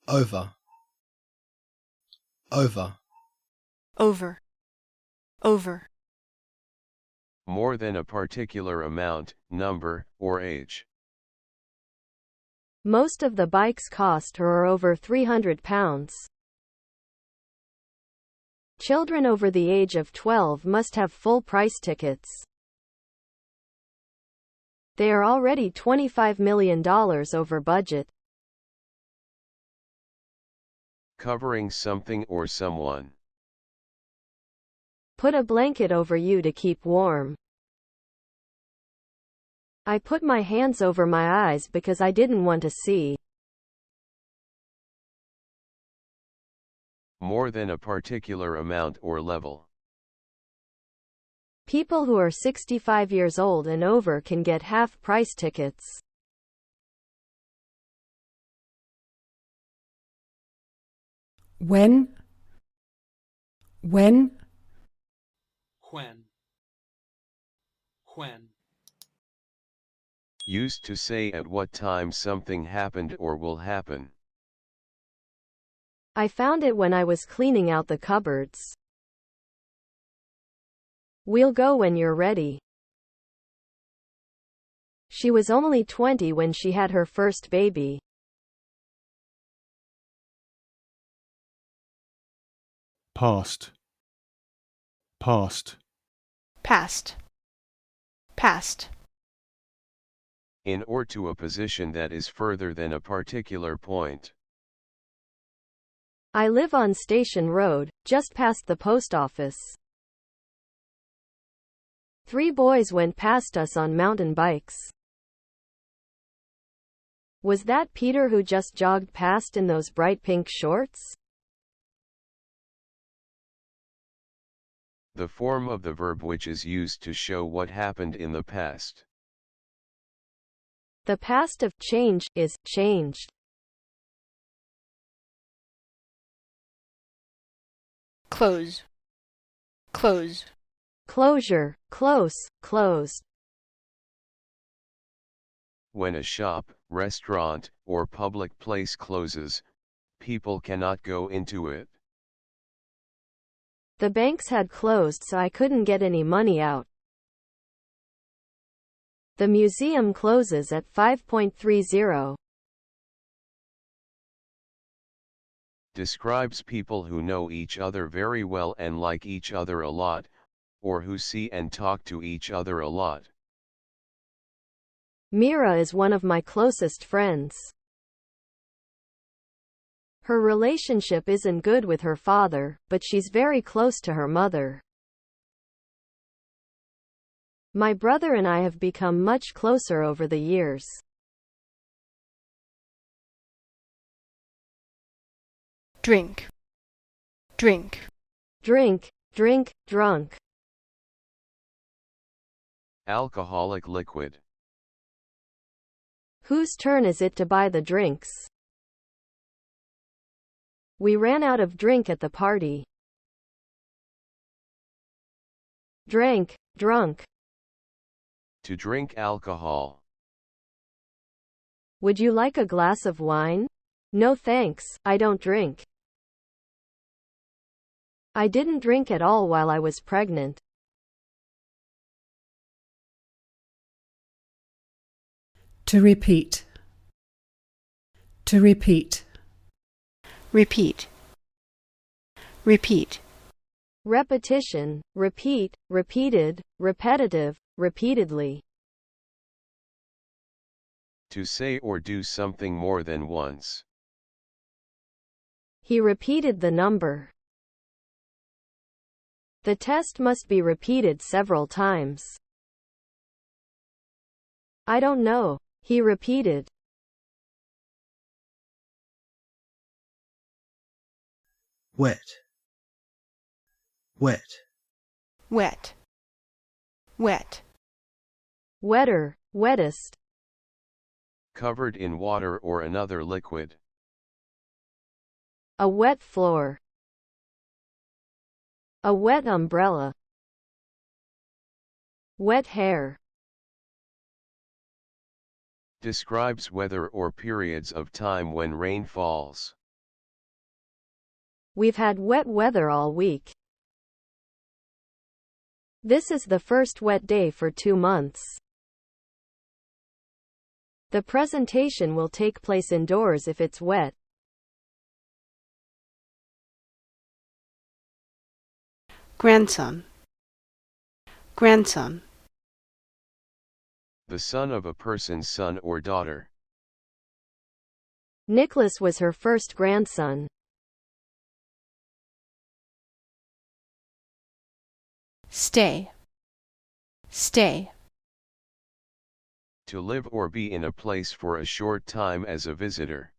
over, over, over, over. More than a particular amount, number, or age. Most of the bikes cost her or over £300. Children over the age of 12 must have full price tickets. They are already $25 million over budget. Covering something or someone. Put a blanket over you to keep warm. I put my hands over my eyes because I didn't want to see. More than a particular amount or level. People who are 65 years old and over can get half-price tickets. When, when, when, when. Used to say at what time something happened or will happen. I found it when I was cleaning out the cupboards. We'll go when you're ready. She was only 20 when she had her first baby. Past, past. Past, past. In or to a position that is further than a particular point. I live on Station Road, just past the post office. 3 boys went past us on mountain bikes. Was that Peter who just jogged past in those bright pink shorts? The form of the verb which is used to show what happened in the past. The past of change is changed. Close, close. Closure, close, closed. When a shop, restaurant, or public place closes, people cannot go into it. The banks had closed so I couldn't get any money out. The museum closes at 5:30. Describes people who know each other very well and like each other a lot, or who see and talk to each other a lot. Mira is one of my closest friends. Her relationship isn't good with her father, but she's very close to her mother. My brother and I have become much closer over the years. Drink, drink. Drink, drink, drunk. Alcoholic liquid. Whose turn is it to buy the drinks? We ran out of drink at the party. Drank, drunk. To drink alcohol. Would you like a glass of wine? No thanks, I don't drink. I didn't drink at all while I was pregnant. to repeat, to repeat. Repeat, repeat. Repetition, repeat, repeated, repetitive, repeatedly. To say or do something more than once. He repeated the number. The test must be repeated several times. I don't know, he repeated. wet, wet, Wet, wet. Wetter, wettest. Covered in water or another liquid. A wet floor. A wet umbrella. Wet hair. Describes weather or periods of time when rain falls. We've had wet weather all week. This is the first wet day for 2 months. The presentation will take place indoors if it's wet. Grandson. Grandson. The son of a person's son or daughter. Nicholas was her first grandson. Stay. Stay. To live or be in a place for a short time as a visitor.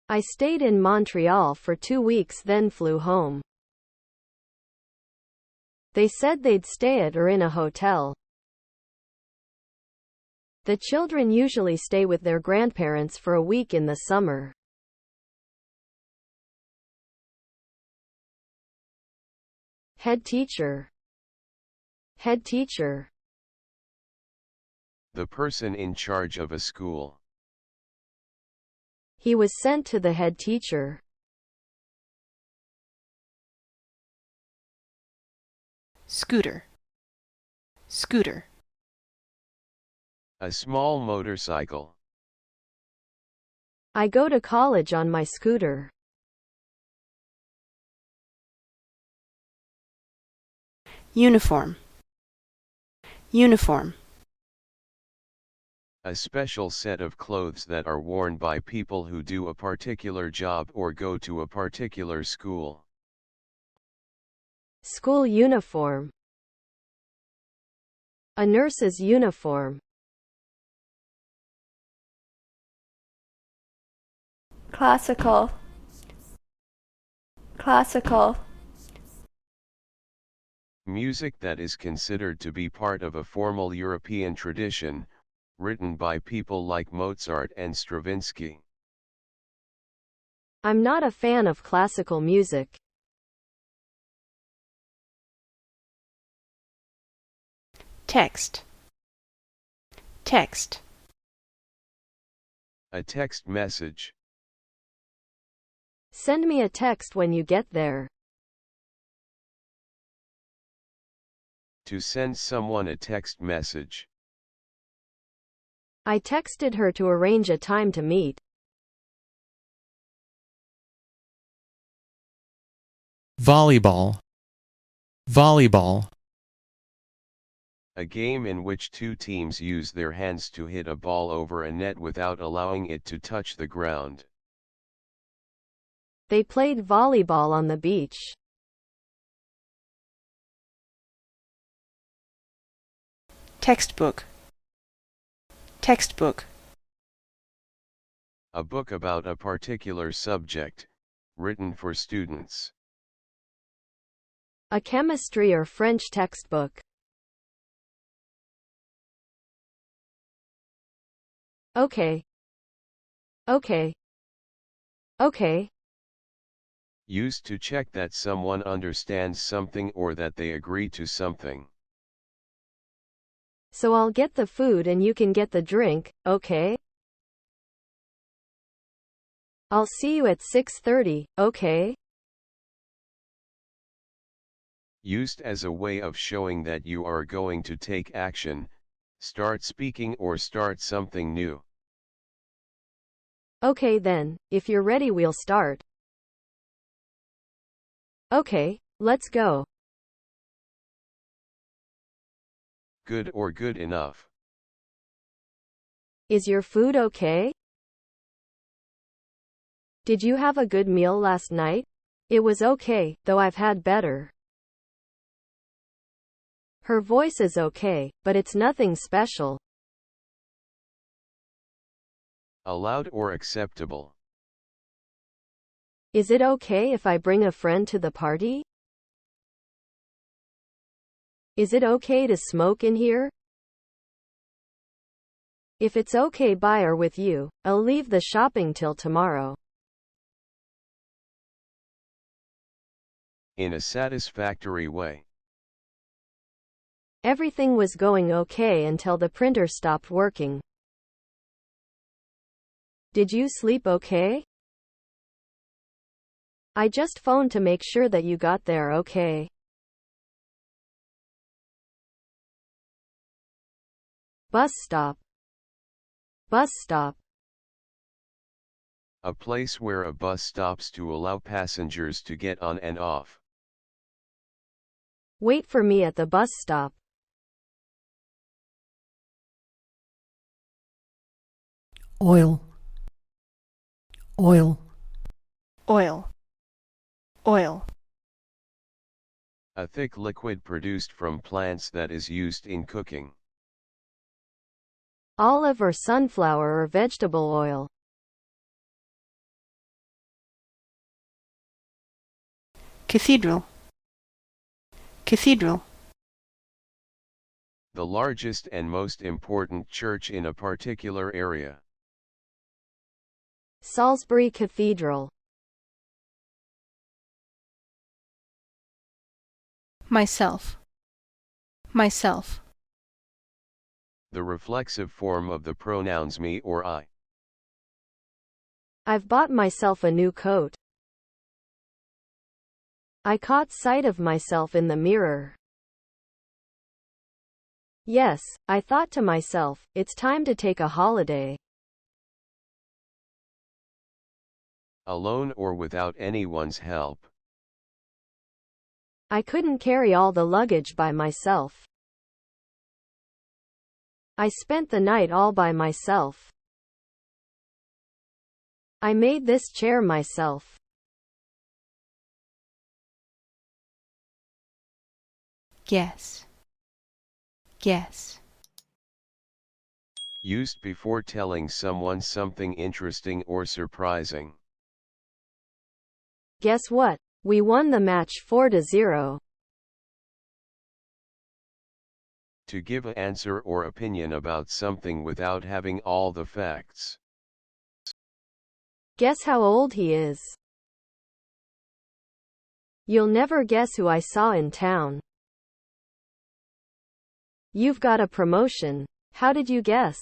I stayed in Montreal for 2 weeks then flew home. They said they'd stay at or in a hotel. The children usually stay with their grandparents for a week in the summer. Head teacher. Head teacher. The person in charge of a school. He was sent to the head teacher. Scooter. Scooter. A small motorcycle. I go to college on my scooter. Uniform. Uniform. A special set of clothes that are worn by people who do a particular job or go to a particular school. School uniform. A nurse's uniform. Classical. Classical. Music that is considered to be part of a formal European tradition, written by people like Mozart and Stravinsky. I'm not a fan of classical music. Text. Text. A text message. Send me a text when you get there. To send someone a text message. I texted her to arrange a time to meet. Volleyball. Volleyball. A game in which two teams use their hands to hit a ball over a net without allowing it to touch the ground. They played volleyball on the beach. Textbook. Textbook. A book about a particular subject, written for students. A chemistry or French textbook. Okay. Okay. Okay. Used to check that someone understands something or that they agree to something. So I'll get the food and you can get the drink, okay? I'll see you at 6:30, okay? Used as a way of showing that you are going to take action, start speaking or start something new. Okay then, if you're ready we'll start. Okay, let's go. Good or good enough. Is your food okay? Did you have a good meal last night? It was okay, though I've had better. Her voice is okay, but it's nothing special. Allowed or acceptable. Is it okay if I bring a friend to the party? Is it okay to smoke in here? If it's okay by or with you, I'll leave the shopping till tomorrow. In a satisfactory way. Everything was going okay until the printer stopped working. Did you sleep okay? I just phoned to make sure that you got there okay. Bus stop. Bus stop. A place where a bus stops to allow passengers to get on and off. Wait for me at the bus stop. Oil. Oil. Oil. Oil. A thick liquid produced from plants that is used in cooking. Olive or sunflower or vegetable oil. Cathedral. Cathedral. The largest and most important church in a particular area. Salisbury Cathedral. Myself. Myself. The reflexive form of the pronouns me or I. I've bought myself a new coat. I caught sight of myself in the mirror. Yes, I thought to myself, it's time to take a holiday. Alone or without anyone's help. I couldn't carry all the luggage by myself. I spent the night all by myself. I made this chair myself. Guess. Guess. Used before telling someone something interesting or surprising. Guess what? We won the match 4-0. To give an answer or opinion about something without having all the facts. Guess how old he is. You'll never guess who I saw in town. You've got a promotion. How did you guess?